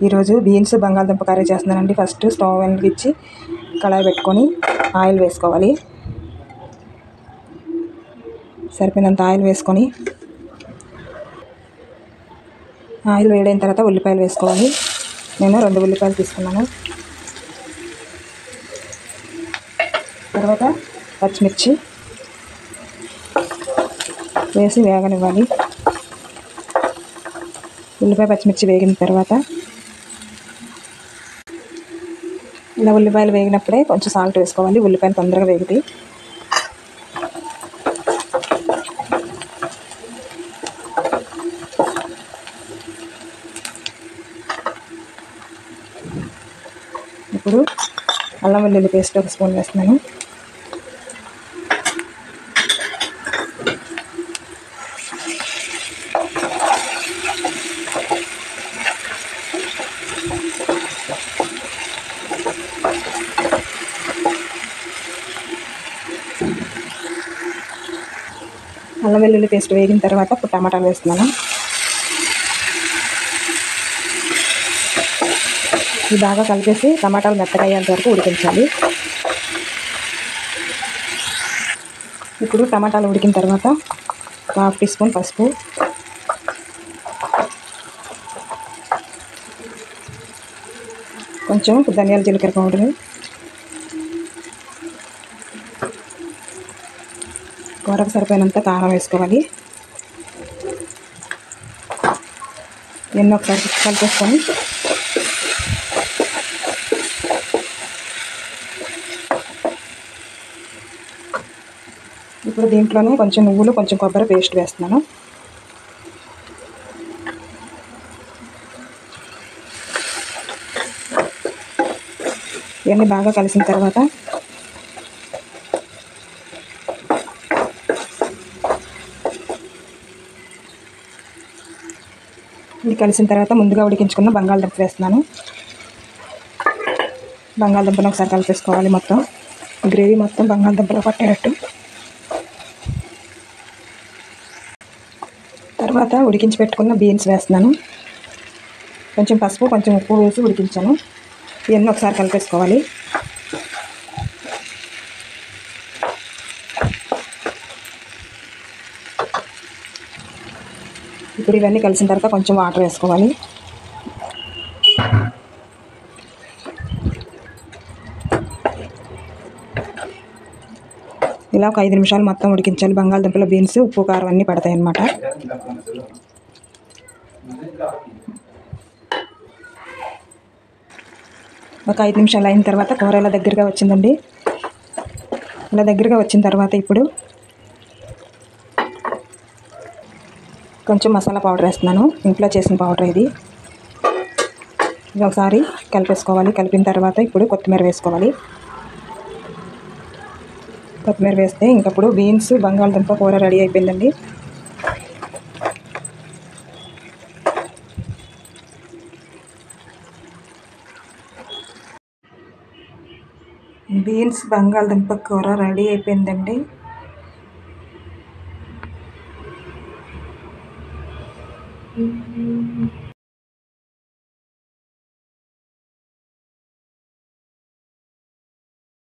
ఈరోజు బీన్స్ బంగాళదుంప కర్రీ చేస్తున్నానండి. ఫస్ట్ స్టవ్ వెలిగించి కళాయి పెట్టుకొని ఆయిల్ వేసుకోవాలి. సరిపోయినంత ఆయిల్ వేసుకొని ఆయిల్ వేడైన తర్వాత ఉల్లిపాయలు వేసుకోవాలి. నేను 2 ఉల్లిపాయలు తీసుకున్నాను. తర్వాత పచ్చిమిర్చి వేసి వేగనివ్వాలి. ఉల్లిపాయ పచ్చిమిర్చి వేగిన తర్వాత ఇలా ఉల్లిపాయలు వేగినప్పుడే కొంచెం సాల్ట్ వేసుకోవాలి. ఉల్లిపాయలు తొందరగా వేగుతాయి. ఇప్పుడు అల్లం వెల్లుల్లి పేస్ట్ 1 స్పూన్ వేస్తున్నాను. అల్లం వెల్లుల్లి పేస్ట్ వేగిన తర్వాత ఇప్పుడు టమాటాలు వేస్తున్నాను. ఇది బాగా కలిపేసి టమాటాలు మెత్తగా అయ్యేంత వరకు ఉడికించాలి. ఇప్పుడు టమాటాలు ఉడికిన తర్వాత 1/2 టీ స్పూన్ పసుపు, కొంచెం ధనియాల జీలకర్ర పౌడరు, కూరకు సరిపోయినంత కారం వేసుకోవాలి. ఒకసారి కలిపేసుకొని ఇప్పుడు దీంట్లోనే కొంచెం నువ్వులు, కొంచెం కొబ్బరి పేస్ట్ వేస్తున్నాను. ఇవన్నీ బాగా కలిసిన తర్వాత ముందుగా ఉడికించుకున్న బంగాళదుంప వేస్తున్నాను. బంగాళదుంపను ఒకసారి కలిపేసుకోవాలి. మొత్తం గ్రేవీ మొత్తం బంగాళదుంపలో పట్టేటట్టు. తర్వాత ఉడికించి పెట్టుకున్న బీన్స్ వేస్తున్నాను. కొంచెం పసుపు, కొంచెం ఉప్పు వేసి ఉడికించాను. ఇవన్నీ ఒకసారి కలిపేసుకోవాలి. ఇప్పుడు ఇవన్నీ కలిసిన తర్వాత కొంచెం వాటర్ వేసుకోవాలి. ఇలా ఒక 5 నిమిషాలు మొత్తం ఉడికించాలి. బంగాళదుంపలో బీన్స్, ఉప్పు, కారం అన్నీ పడతాయి అన్నమాట. ఒక 5 నిమిషాలు అయిన తర్వాత కూర ఇలా దగ్గరగా వచ్చిందండి. ఇలా దగ్గరగా వచ్చిన తర్వాత ఇప్పుడు కొంచెం మసాలా పౌడర్ వేస్తున్నాను. ఇంట్లో చేసిన పౌడర్ ఇది. ఒకసారి కలిపేసుకోవాలి. కలిపిన తర్వాత ఇప్పుడు కొత్తిమీర వేసుకోవాలి. కొత్తిమీర వేస్తే ఇంకప్పుడు బీన్స్ బంగాళదుంప కూర రెడీ అయిపోయిందండి. బీన్స్ బంగాళదుంప కూర రెడీ అయిపోయిందండి.